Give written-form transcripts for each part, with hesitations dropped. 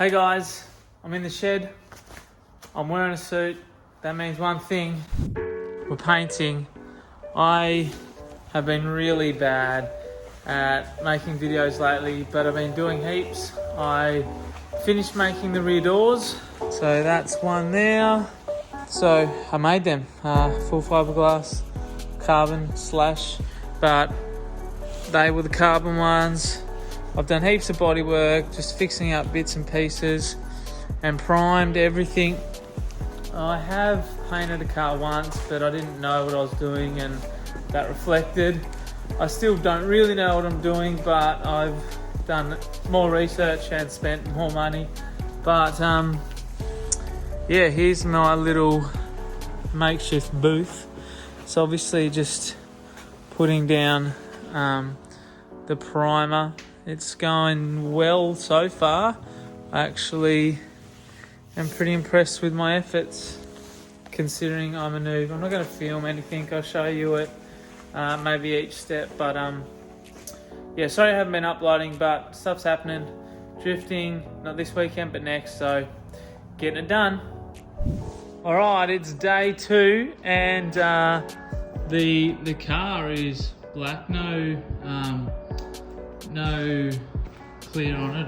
Hey guys, I'm in the shed. I'm wearing a suit. That means one thing. We're painting. I have been really bad at making videos lately, but I've been doing heaps. I finished making the rear doors. So that's one there. So I made them. Full fiberglass, carbon slash, but they were the carbon ones. I've done heaps of body work, just fixing up bits and pieces and primed everything. I have painted a car once, but I didn't know what I was doing and that reflected. I still don't really know what I'm doing, but I've done more research and spent more money. But yeah, here's my little makeshift booth. So obviously just putting down the primer. It's going well so far. I actually am pretty impressed with my efforts, considering I'm a noob. I'm not going to film anything. I'll show you it, maybe each step. But yeah, sorry I haven't been uploading, but stuff's happening. Drifting, not this weekend, but next. So getting it done. All right, it's day 2, and the car is black. No clear on it,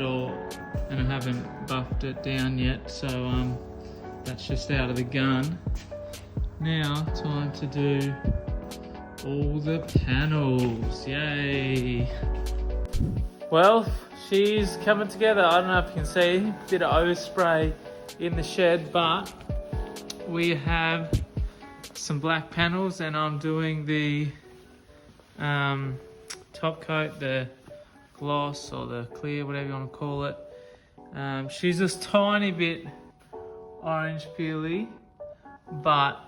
and I haven't buffed it down yet, so that's just out of the gun. Now time to do all the panels. Yay! Well, she's coming together. I don't know if you can see, did an overspray in the shed, but we have some black panels, and I'm doing the top coat, the gloss or the clear, whatever you want to call it. She's just tiny bit orange peely, but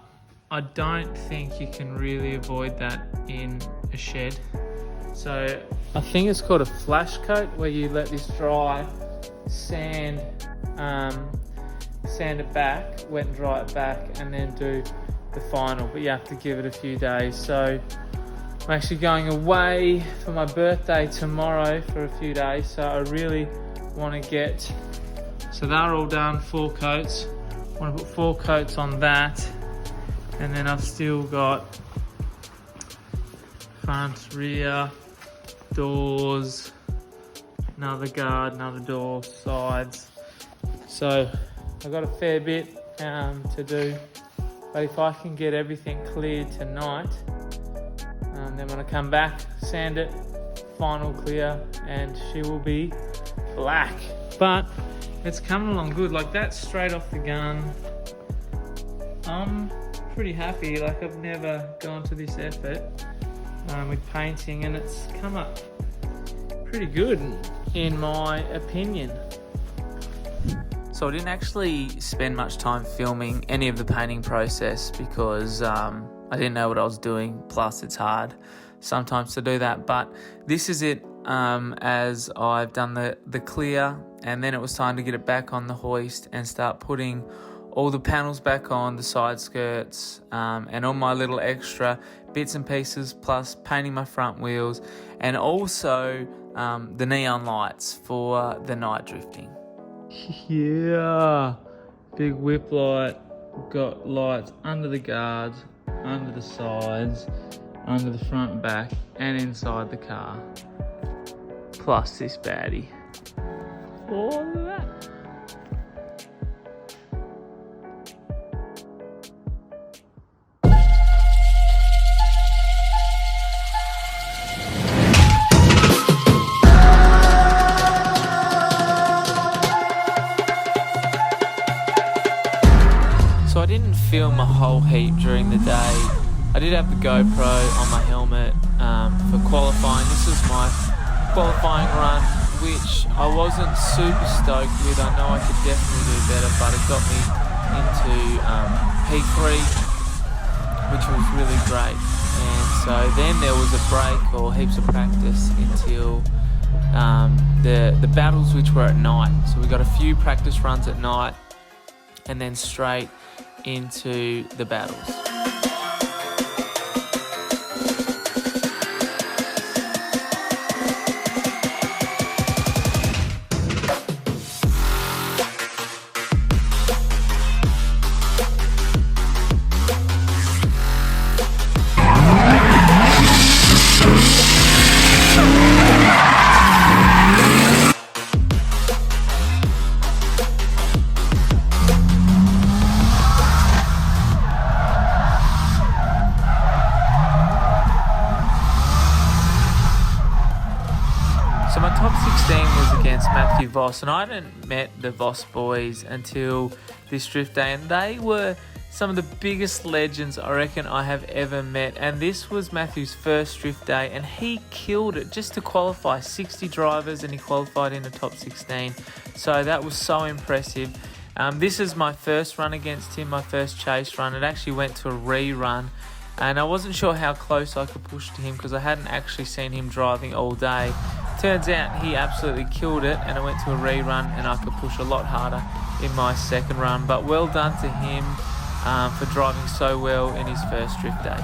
I don't think you can really avoid that in a shed. So I think it's called a flash coat, where you let this dry, sand it back, wet and dry it back, and then do the final. But you have to give it a few days. So I'm actually going away for my birthday tomorrow for a few days, so I really want to get, so they're all done, 4 coats. I want to put 4 coats on that, and then I've still got front, rear, doors, another guard, another door, sides. So I've got a fair bit to do, but if I can get everything cleared tonight, then when I come back, sand it, final clear, and she will be black. But it's coming along good. Like, that's straight off the gun. I'm pretty happy. Like, I've never gone to this effort with painting, and it's come up pretty good in my opinion. So I didn't actually spend much time filming any of the painting process because I didn't know what I was doing, plus it's hard sometimes to do that. But this is it, as I've done the clear, and then it was time to get it back on the hoist and start putting all the panels back on, the side skirts, and all my little extra bits and pieces, plus painting my front wheels, and also the neon lights for the night drifting. Yeah, big whip light, got lights under the guards, under the sides, under the front and back, and inside the car. Plus this baddie. All of that. So I didn't film a whole heap during the day. I did have the GoPro on my helmet for qualifying. This was my qualifying run, which I wasn't super stoked with. I know I could definitely do better, but it got me into P3, which was really great. And so then there was a break or heaps of practice until the battles, which were at night. So we got a few practice runs at night, and then straight into the battles. top 16 was against Matthew Voss, and I hadn't met the Voss boys until this drift day, and they were some of the biggest legends I reckon I have ever met. And this was Matthew's first drift day, and he killed it just to qualify. 60 drivers, and he qualified in the top 16. So that was so impressive. This is my first run against him, my first chase run. It actually went to a rerun, and I wasn't sure how close I could push to him because I hadn't actually seen him driving all day. Turns out he absolutely killed it, and I went to a rerun, and I could push a lot harder in my second run. But well done to him for driving so well in his first drift day.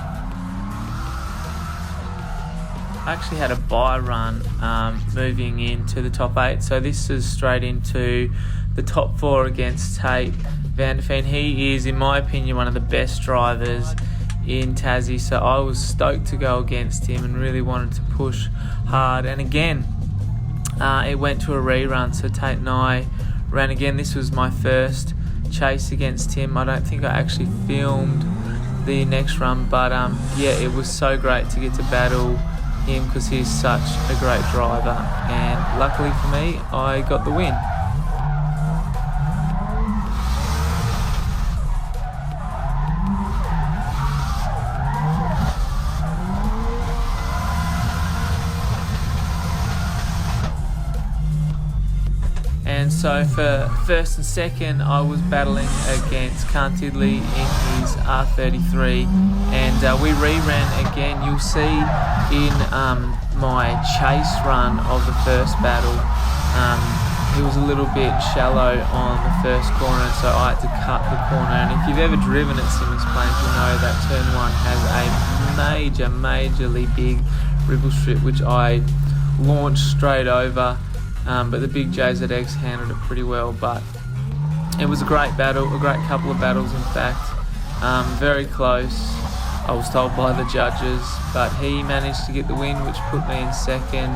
I actually had a bye run moving into the top 8, so this is straight into the top 4 against Tate Van der Veen. He is, in my opinion, one of the best drivers in Tassie, so I was stoked to go against him and really wanted to push hard. And again, it went to a rerun, so Tate and I ran again. This was my first chase against him. I don't think I actually filmed the next run, but yeah, it was so great to get to battle him because he's such a great driver, and luckily for me, I got the win. And so for first and second, I was battling against Khan Tiddley in his R33, and we reran again. You'll see in my chase run of the first battle, he was a little bit shallow on the first corner, and so I had to cut the corner. And if you've ever driven at Simmons Plains, you'll know that turn 1 has a majorly big ripple strip, which I launched straight over. But the big JZX handled it pretty well. But it was a great battle, a great couple of battles in fact. Very close, I was told by the judges, but he managed to get the win, which put me in second,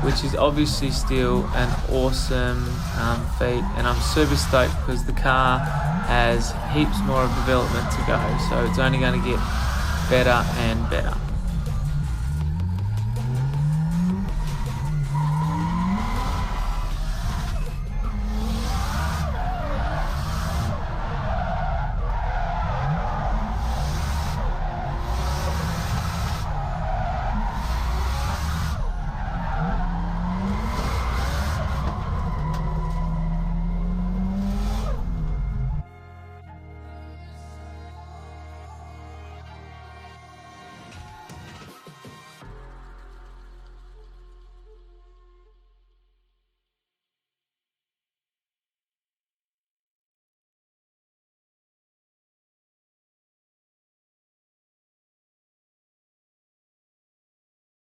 which is obviously still an awesome feat. And I'm super stoked because the car has heaps more of development to go, so it's only going to get better and better.